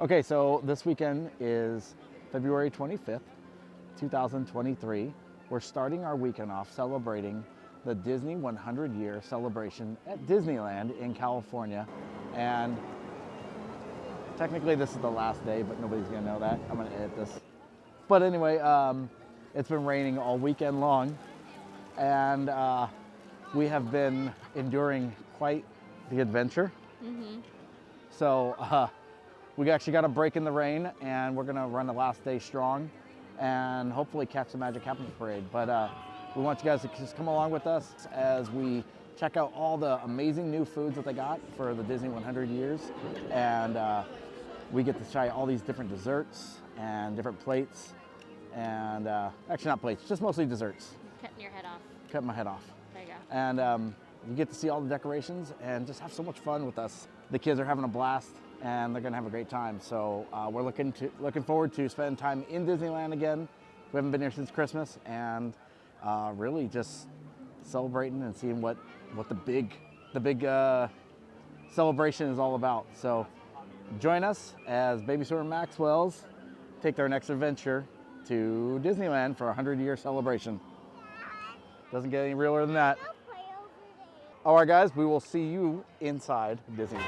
Okay, so this weekend is February 25th, 2023. We're starting our weekend off celebrating the Disney 100-year celebration at Disneyland in California. And technically this is the last day, but nobody's gonna know that. I'm gonna edit this. But anyway, it's been raining all weekend long, and we have been enduring quite the adventure. So we actually got a break in the rain, and we're gonna run the last day strong and hopefully catch the Magic Happens Parade. But we want you guys to just come along with us as we check out all the amazing new foods that they got for the Disney 100 years. And we get to try all these different desserts and different plates. And actually not plates, just mostly desserts. Cutting your head off. Cutting my head off. There you go. And you get to see all the decorations and just have so much fun with us. The kids are having a blast, and they're gonna have a great time. So we're looking forward to spending time in Disneyland again. We haven't been here since Christmas, and really just celebrating and seeing what the big celebration is all about. So join us as Baby Swimmer Maxwell's take their next adventure to Disneyland for a 100-year celebration. Doesn't get any realer than that. All right, guys, we will see you inside Disneyland.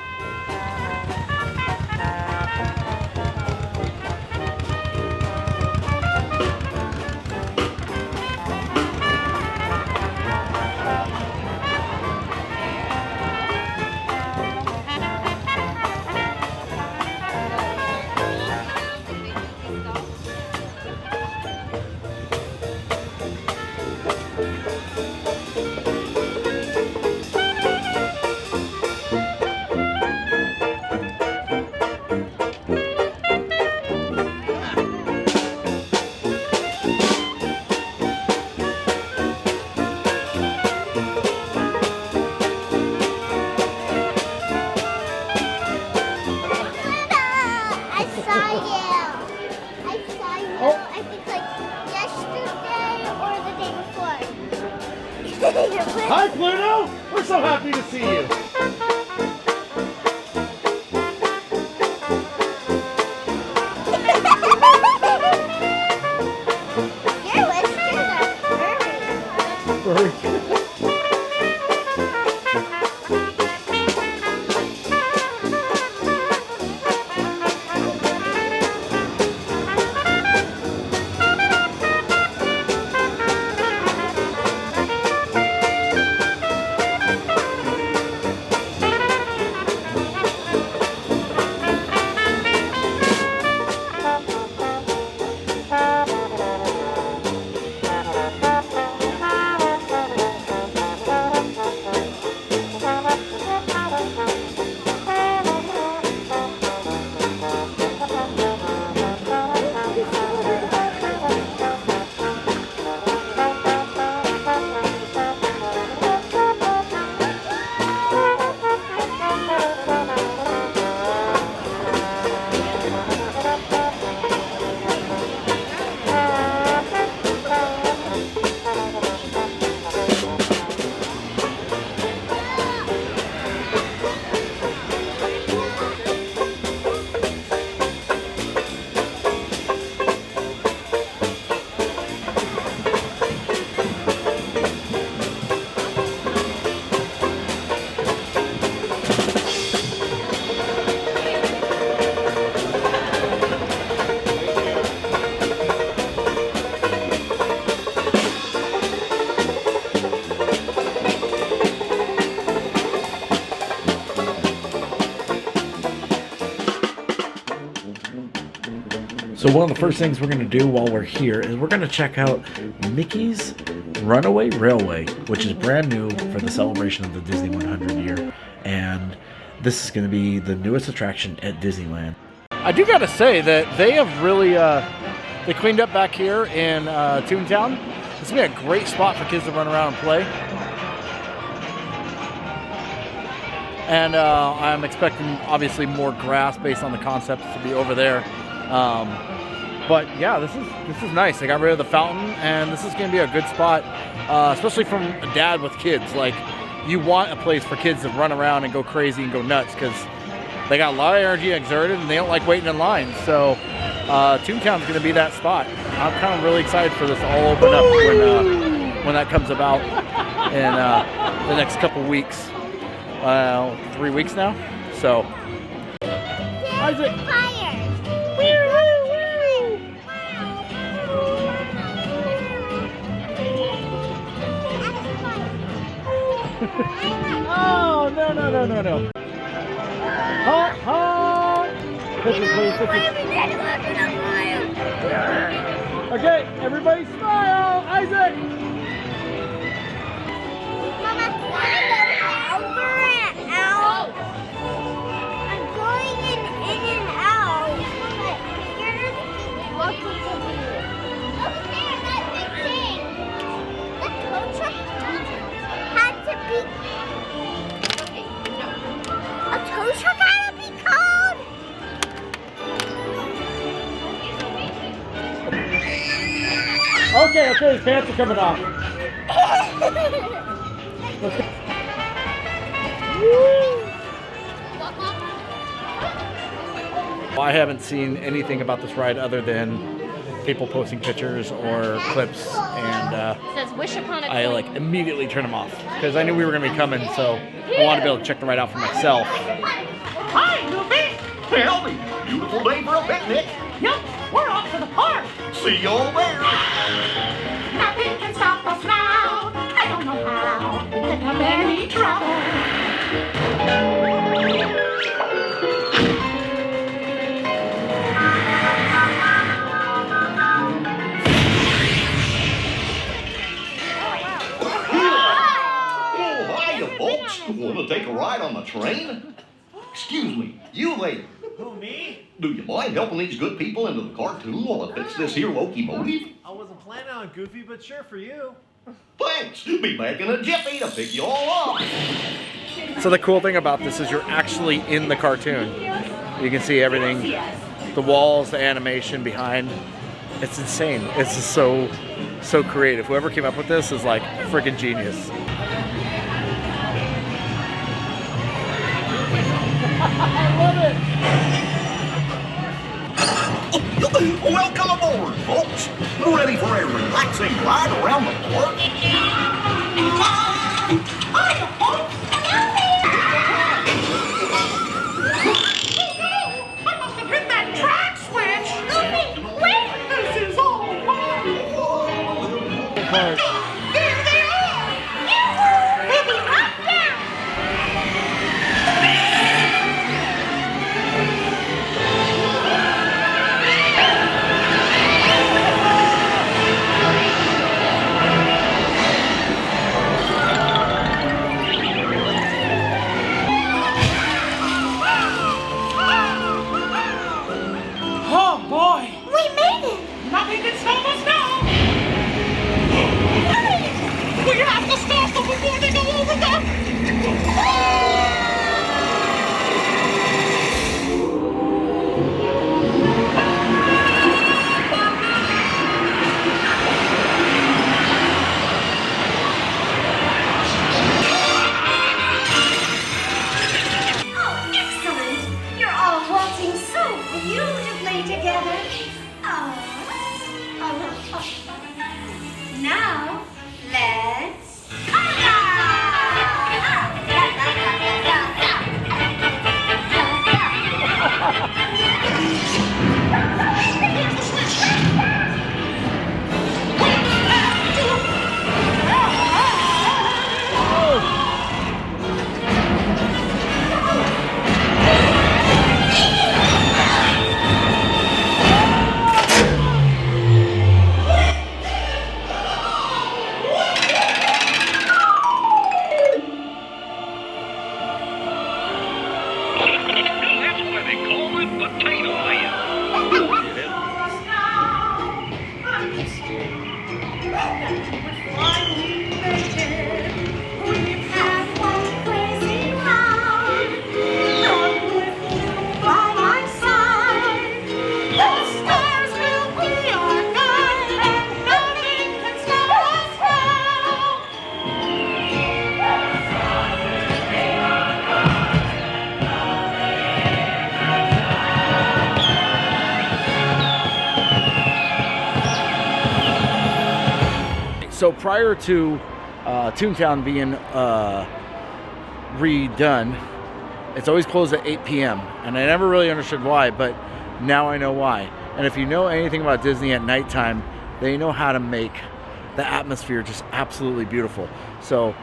Hi, Pluto! We're so happy to see you. Your whiskers are furry. So one of the first things we're going to do while we're here is we're going to check out Mickey's Runaway Railway, which is brand new for the celebration of the Disney 100 year. And this is going to be the newest attraction at Disneyland. I do got to say that they have really they cleaned up back here in Toontown. It's going to be a great spot for kids to run around and play. And I'm expecting, obviously, more grass based on the concept to be over there. But yeah, this is nice. They got rid of the fountain, and this is going to be a good spot, especially from a dad with kids. Like, you want a place for kids to run around and go crazy and go nuts, because they got a lot of energy exerted, and they don't like waiting in lines. So Toontown's going to be that spot. I'm kind of really excited for this to all open up when that comes about in the next couple weeks. 3 weeks now. So, Isaac. Oh, no. Honk, honk. Picture, please, picture. Okay, everybody smile. Isaac. Mama, over and out. I'm going in and out. But you're just walking to me. Look there, that big thing. The tow truck had to be. A tow truck had to be called. Okay, his pants are coming off. Let's go. Well, I haven't seen anything about this ride other than people posting pictures or clips, and It says wish upon a I coin. like immediately turned them off because I knew we were going to be coming, so I wanted to be able to check the ride out for myself. Hi, Goofy! Howdy! Beautiful day for a picnic! Yep, we're off to the park! See you all there! Nothing can stop us now! I don't know how! Think of any trouble! Oh, hiya, folks! Want to take a ride on the train? Excuse me, you lady. Who, me? Do you mind helping these good people into the cartoon while it fits this here locomotive? I wasn't planning on Goofy, but sure for you. Thanks. Be back in a jiffy to pick you all up. So the cool thing about this is you're actually in the cartoon. You can see everything, the walls, the animation behind. It's insane. It's just so creative. Whoever came up with this is like freaking genius. I love it. Welcome aboard, folks. Ready for a relaxing ride around the park? Hiya, folks. I must have hit that track switch. Goofy, wait! This is all fun. There they are. Baby, up down! Oh, boy. We made it! Nothing can stop us now. We have to stop them before they go over the... Oh, excellent! You're all waltzing so beautifully together. Now, let's... So prior to Toontown being redone, it's always closed at 8 p.m. And I never really understood why, but now I know why. And if you know anything about Disney at nighttime, they know how to make the atmosphere just absolutely beautiful. So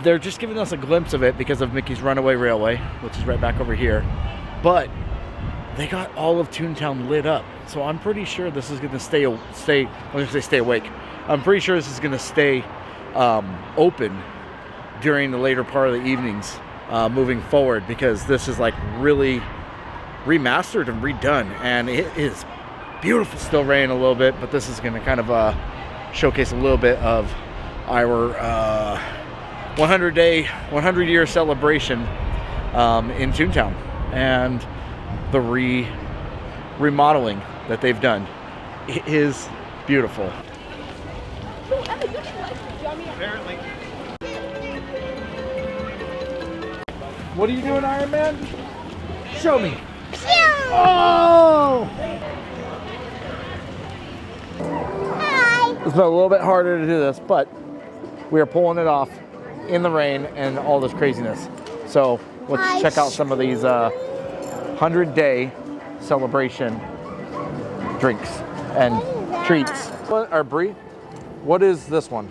they're just giving us a glimpse of it because of Mickey's Runaway Railway, which is right back over here. But they got all of Toontown lit up. So I'm pretty sure this is going to stay awake. I'm pretty sure this is going to stay open during the later part of the evenings moving forward, because this is like really remastered and redone, and it is beautiful. Still raining a little bit, but this is going to kind of showcase a little bit of our 100-year celebration in Toontown and the remodeling that they've done. It is beautiful. Apparently. What are you doing, Iron Man? Show me. Phew! Oh! Hi. It's been a little bit harder to do this, but we are pulling it off in the rain and all this craziness. So let's check out some of these 100-day celebration drinks and treats. Or Brie, what is this one?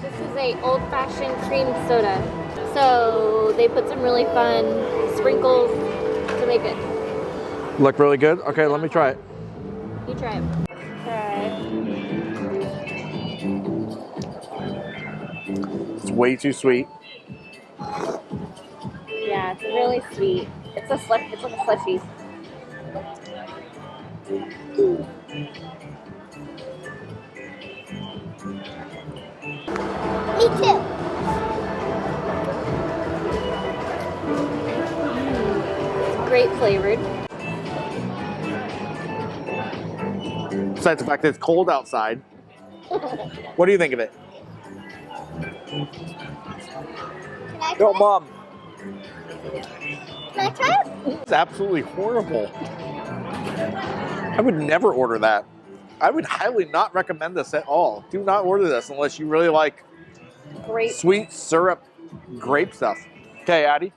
This is a old-fashioned cream soda. So they put some really fun sprinkles to make it. Look really good? Okay, let me try it. You try it. It's way too sweet. Yeah, it's really sweet. It's like a slushie. Me too. Great flavored. Besides the fact that it's cold outside. What do you think of it? Can I try Yo, it? Mom. Can I try it? It's absolutely horrible. I would never order that. I would highly not recommend this at all. Do not order this unless you really like Great. sweet syrup grape stuff. Okay, Addy.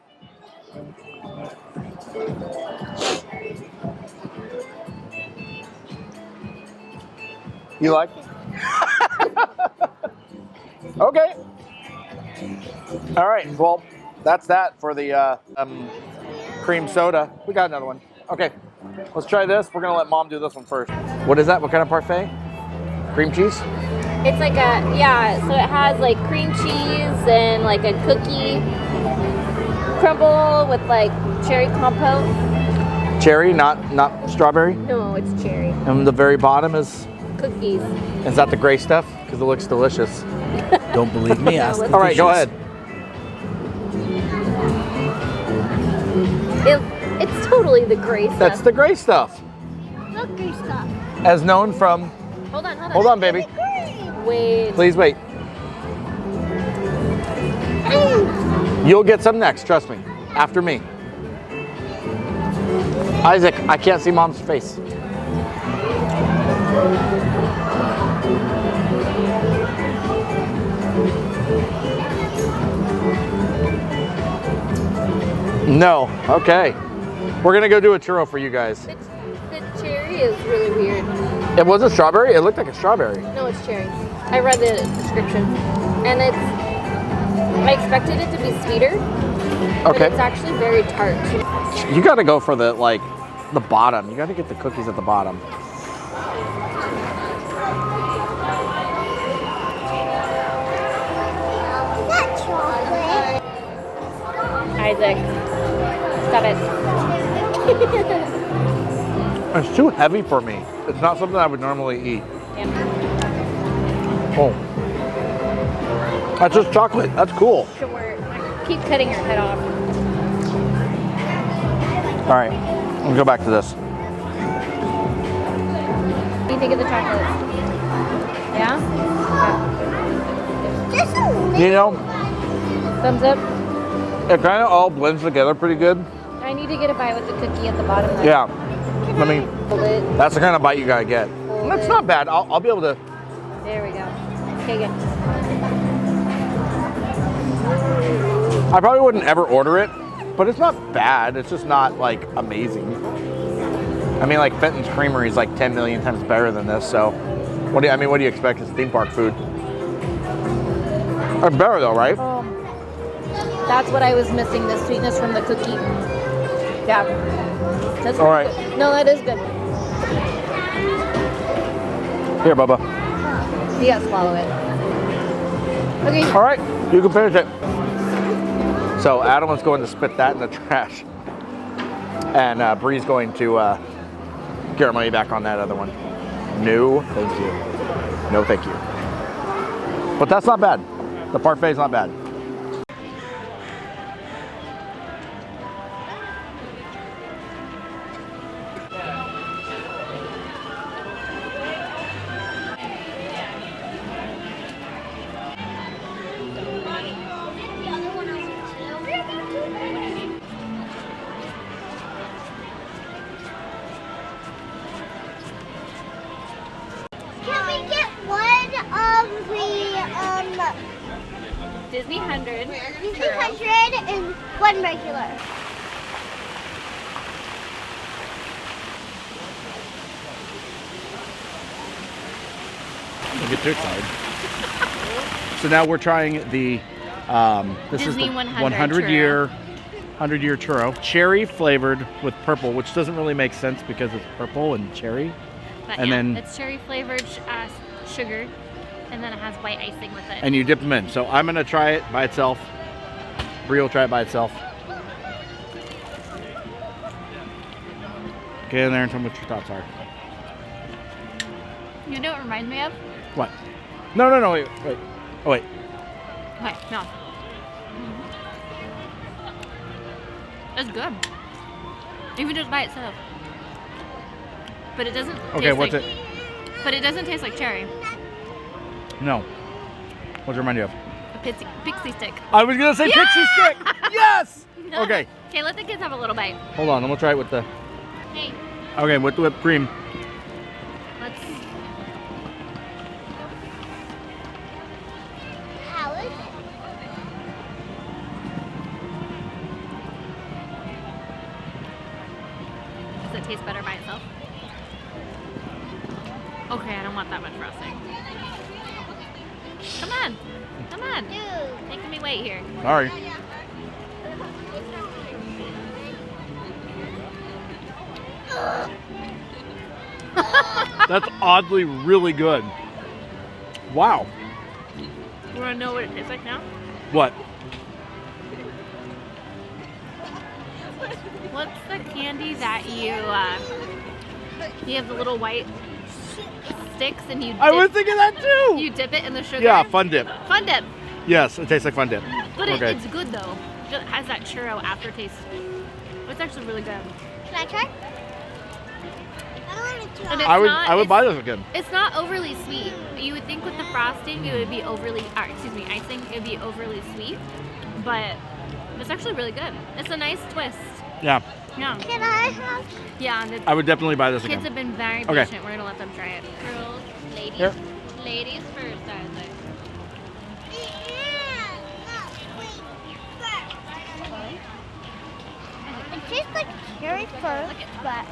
You like it? Okay. All right. Well, that's that for the cream soda. We got another one. Okay. Let's try this. We're going to let Mom do this one first. What is that? What kind of parfait? Cream cheese? It's like so it has like cream cheese and like a cookie crumble with like cherry compote. Cherry, not strawberry? No, it's cherry. And the very bottom is Cookies. that the gray stuff? Because it looks delicious. Don't believe me? Ask the All right, go fishes. ahead. It's totally the gray stuff. That's the gray stuff. Look, good stuff. As known from... Hold on. Hold on, baby. Wait. Please wait. You'll get some next, trust me. After me. Isaac, I can't see Mom's face. No. Okay. We're gonna go do a churro for you guys. The cherry is really weird. It wasn't strawberry? It looked like a strawberry. No, it's cherry. I read the description, and I expected it to be sweeter, but Okay. it's actually very tart. You gotta go for the bottom. You gotta get the cookies at the bottom. Is that chocolate? Isaac, stop it. It's too heavy for me. It's not something I would normally eat. Oh. That's just chocolate. That's cool. Keep cutting your head off. All right. We'll go back to this. What do you think of the chocolate? Yeah? Just a little. You know, Thumbs up? it kind of all blends together pretty good. I need to get a bite with the cookie at the bottom. Then. Yeah. I mean, Hold it. that's the kind of bite you gotta get. That's not bad. I'll be able to There we go. Okay, good. I probably wouldn't ever order it, but it's not bad. It's just not like amazing. I mean, like Fenton's Creamery is like 10 million times better than this. So, what do you expect? It's theme park food. It's better though, right? That's what I was missing, the sweetness from the cookie. Yeah. That's All right. good. No, that is good. Here, Bubba. You gotta swallow it. Okay. All right, you can finish it. So Adam was going to spit that in the trash, and Bree's going to get her money back on that other one. No, thank you. No, thank you. But that's not bad. The parfait is not bad. Can we get one of the Disney 100. Disney 100 and one regular? Don't get too excited. So now we're trying the this Disney is the 100 100 year churro, cherry flavored with purple, which doesn't really make sense because it's purple and cherry. But And yeah, then- it's cherry flavored sugar, and then it has white icing with it. And you dip them in. So I'm gonna try it by itself. Bree will try it by itself. Get in there and tell me what your thoughts are. You know what it reminds me of? What? No, wait. Oh, wait. Okay, no. It's good. Even just by itself. But it doesn't Okay, taste what's like, it? But it doesn't taste like cherry. No. What's it remind you of? A pixie stick. I was gonna say pixie stick! Yes! No. Okay, Okay, let the kids have a little bite. hold on, I'm gonna try it with the... Hey, Okay, with the whipped cream. let's... How is it? Does it taste better by itself? Okay, I don't want that much frosting. Come on. Come on. Dude. Making me wait here. Sorry. That's oddly really good. Wow. You want to know what it tastes like now? What? What's the candy that you have the little white sticks and you dip, I was thinking that too! you dip it in the sugar? Yeah, Fun Dip. Fun Dip. Yes, it tastes like Fun Dip. But Okay. it's good though. It has that churro aftertaste. It's actually really good. Can I try? I don't want to try. And it's I not, would it's, buy this again. It's not overly sweet. You would think with the frosting it would be overly, icing, it would be overly sweet. But it's actually really good. It's a nice twist. Yeah, Yeah. Can I have? Yeah, and the I would definitely buy this kids again. have been very Okay. patient. We're gonna let them try it. Girls, ladies, Here. ladies first, I was like. It tastes like cherry first, but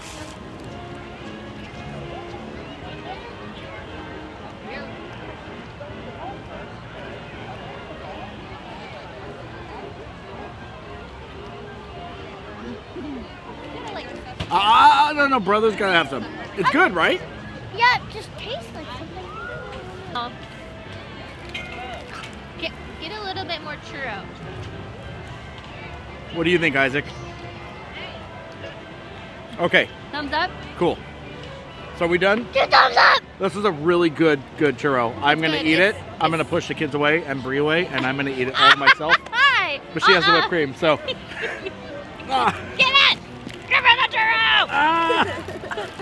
No, brother's gotta have some. It's good, right? yeah, it just tastes like something. Oh. Get a little bit more churro. What do you think, Isaac? Okay, Thumbs up. cool. So are we done? 2 thumbs up! This is a really good churro. I'm gonna good. eat it. It's- I'm gonna push the kids away and Brie away, and I'm gonna eat it all myself. Hi. But she has the whipped cream, so. Ah, Get it! Give her the churro! ah.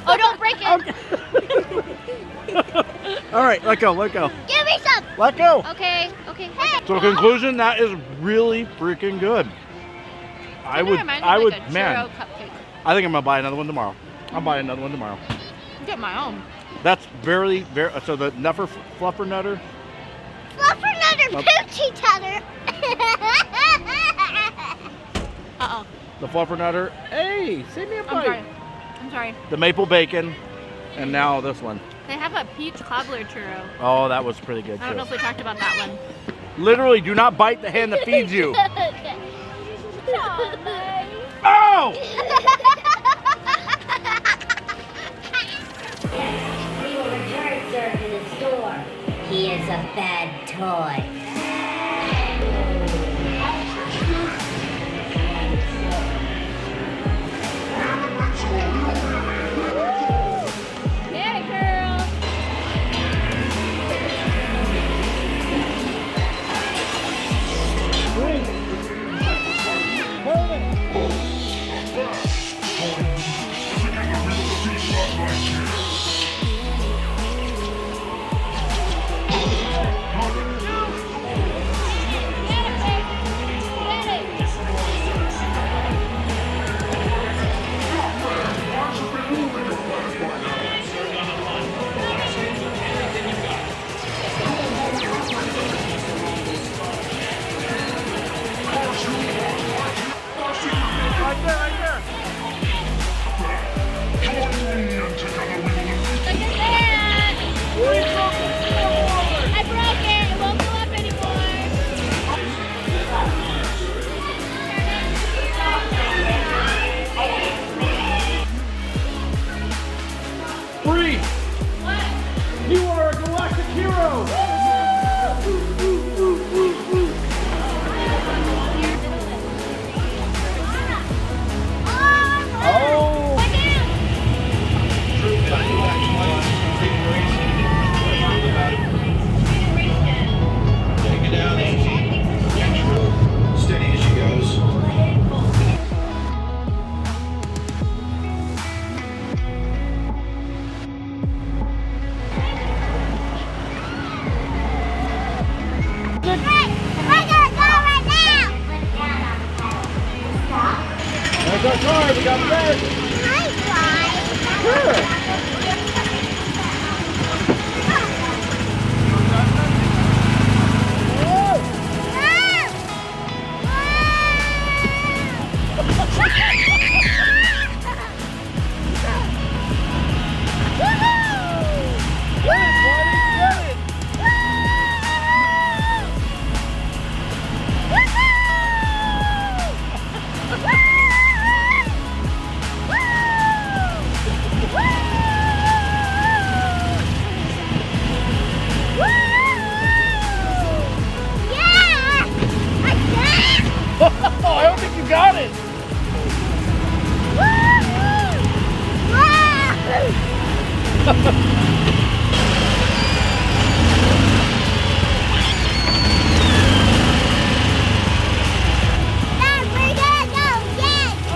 Oh, don't break it. All right, let go. Give me some! Let go. Okay. Hey. So conclusion, that is really freaking good. I would, Like man. a churro cupcake. I think I'm gonna buy another one tomorrow. I'll buy another one tomorrow. Get my own. That's very, so the Nuffer Fluffer Nutter? Fluffernutter Poochie Tutter. Uh-oh. The Fluffer Nutter. Hey, save me a bite. I'm sorry. The Maple Bacon. And now this one. They have a peach cobbler churro. Oh, that was pretty good I don't know too. if we talked about that one. Literally, do not bite the hand that feeds you. Oh! Oh! We will return sir to the store. He is a bad toy. Yeah, girl. I broke it. It won't go up anymore. 3. You are a galactic hero. Oh! Take it down easy. Steady as she goes. That's our car. We got bed. Sure. I don't think you got it.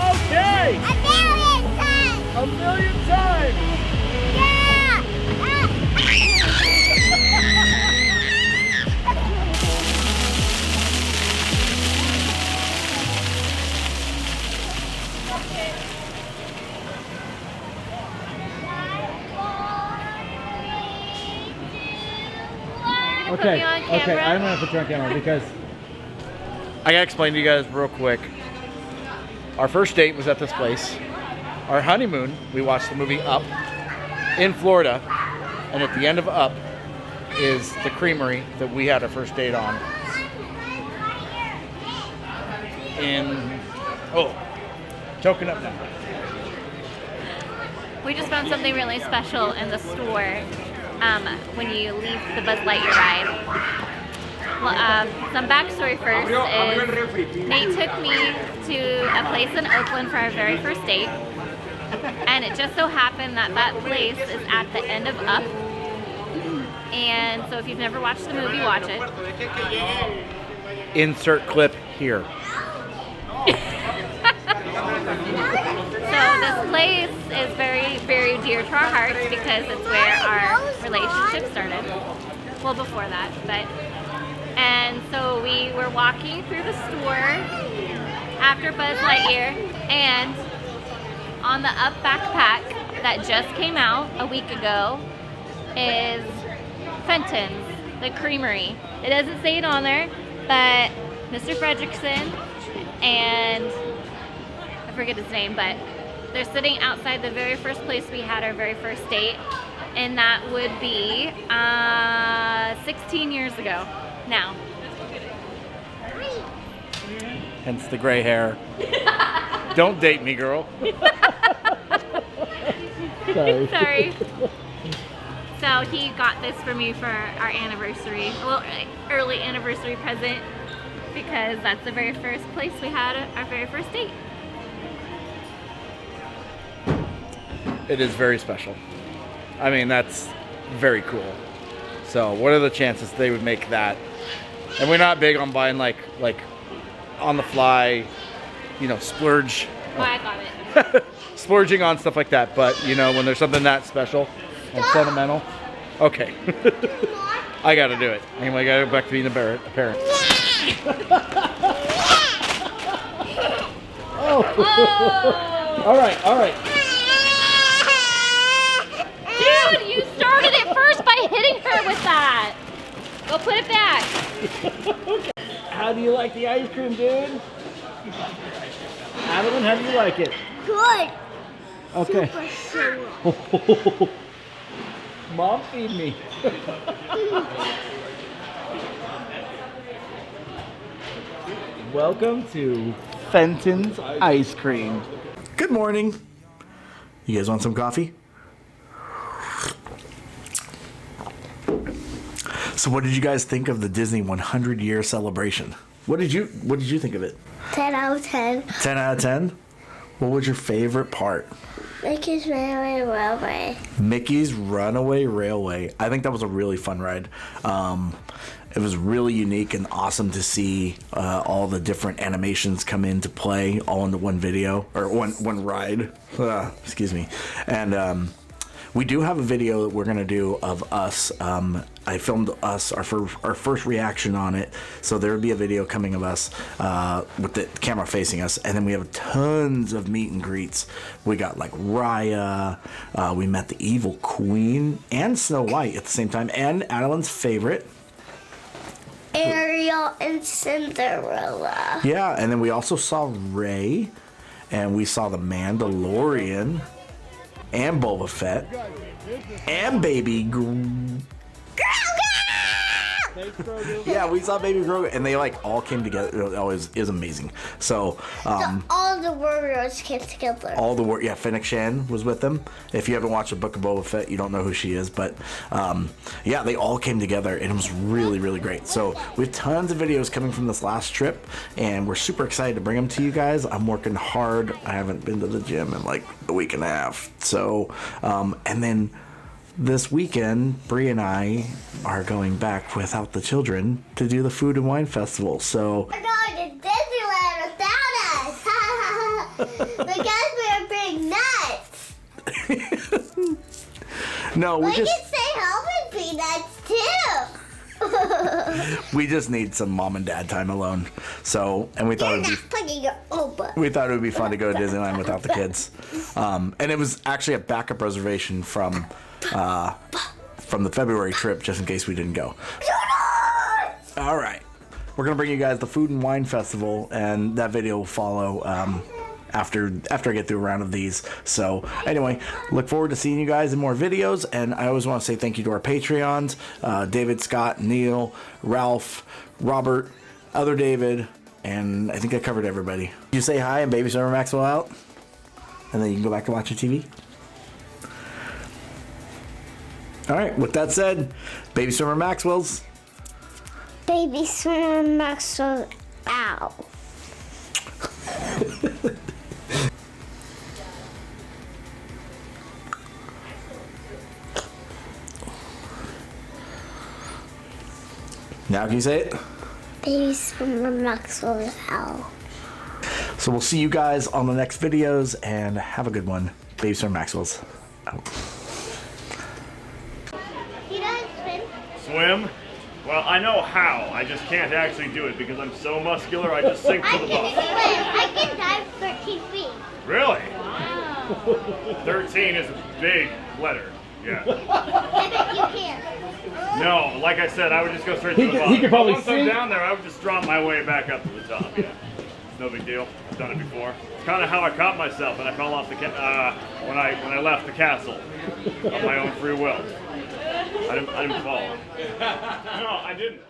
Okay. A million times. Okay, I'm gonna put you on camera because I gotta explain to you guys real quick. Our first date was at this place. Our honeymoon, we watched the movie Up in Florida, and at the end of Up is the creamery that we had our first date on. Choking up now. We just found something really special in the store when you leave the Buzz Lightyear ride. Well, some backstory first is Nate took me to a place in Oakland for our very first date, and it just so happened that that place is at the end of Up. And so if you've never watched the movie, watch it. Insert clip here. So this place is very, very dear to our hearts because it's where our relationship started. Well, before that, but. And so we were walking through the store after Buzz Lightyear, and on the Up backpack that just came out a week ago is Fenton's, the creamery. It doesn't say it on there, but Mr. Fredrickson and I forget his name, but they're sitting outside the very first place we had our very first date, and that would be 16 years ago now. Hence the gray hair. Don't date me, girl. Sorry. Sorry. So he got this for me for our anniversary, a little early anniversary present, because that's the very first place we had our very first date. It is very special. I mean, that's very cool. So what are the chances they would make that? And we're not big on buying like on the fly, you know, splurge. Oh, I got it. Splurging on stuff like that. But, you know, when there's something that special and sentimental, okay. I got to do it. Anyway, I got to go back to being a parent. Oh. All right. Dude, you started it first by hitting her with that. Go put it back. How do you like the ice cream, dude? Adeline, how do you like it? Good. Okay. Super cool. Mom, feed me. Welcome to Fenton's Ice Cream. Good morning. You guys want some coffee? So what did you guys think of the Disney 100-year celebration? What did you think of it? 10 out of 10. 10 out of 10? What was your favorite part? Mickey's Runaway Railway. Mickey's Runaway Railway. I think that was a really fun ride. It was really unique and awesome to see all the different animations come into play all into one video, or one ride. Excuse me. And we do have a video that we're going to do of us. I filmed us, our first reaction on it. So there will be a video coming of us with the camera facing us. And then we have tons of meet and greets. We got like Raya. We met the Evil Queen and Snow White at the same time. And Adeline's favorite, Ariel and Cinderella. yeah, and then we also saw Rey, and we saw the Mandalorian, and Boba Fett, and Baby yeah, we saw Baby Grogu, and they like all came together. It was amazing. So, All the warriors came together. yeah, Fennec Shan was with them. If you haven't watched the Book of Boba Fett, you don't know who she is, but yeah, they all came together, and it was really, really great. So we have tons of videos coming from this last trip, and we're super excited to bring them to you guys. I'm working hard. I haven't been to the gym in like a week and a half. So, and then this weekend, Bree and I are going back without the children to do the Food and Wine Festival. So We're going to Disneyland without us. Because we're big nuts. no, we We can stay home and be nuts too. we just need some mom and dad time alone. So, and we thought You're it would be not putting your Oba. we thought it would be fun to go to Disneyland without the kids. And it was actually a backup reservation from the February trip, just in case we didn't go. All right, we're gonna bring you guys the Food and Wine Festival, and that video will follow after I get through a round of these. So anyway, look forward to seeing you guys in more videos, and I always want to say thank you to our Patreons, David, Scott, Neil, Ralph, Robert, other David, and I think I covered everybody. You say hi and Baby Summer Maxwell out, and then you can go back and watch your TV. All right, with that said, Baby Swimmer Maxwell's. Baby Swimmer Maxwell out. Now can you say it? Baby Swimmer Maxwell out. So we'll see you guys on the next videos, and have a good one. Baby Swimmer Maxwell's out. Swim? Well, I know how. I just can't actually do it because I'm so muscular. I just sink to the bottom. I can dive 13 feet. Really? Wow. 13 is a big letter. Yeah. You can't. No, like I said, I would just go straight to the bottom. He could probably Once I'm sink. down there, I would just drop my way back up to the top. Yeah. No big deal. I've done it before. It's kind of how I caught myself, and I fell off the when I left the castle of my own free will. I didn't fall. No, I didn't.